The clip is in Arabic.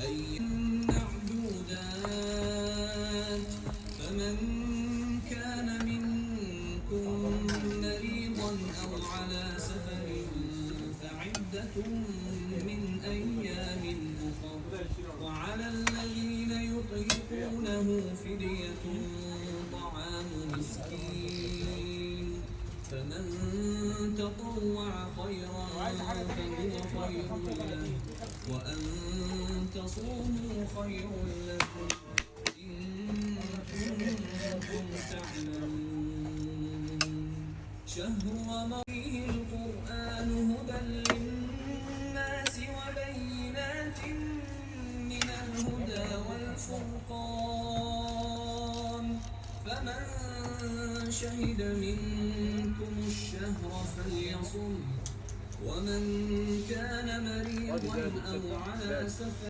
أيام معدودات فمن كان منكم مريضا أو على سفر فعدة من أيام أخر وعلى الذين يطيقونه فدية طعام مسكين فمن تطوع خيرا فهو خير له وأن تصوموا خير لكم إن كنتم تعلمون شهر رمضان القرآن هدى للناس وبينات من الهدى والفرقان فمن شهد منكم الشهر فليصم ومن كان مريضا أو على سفر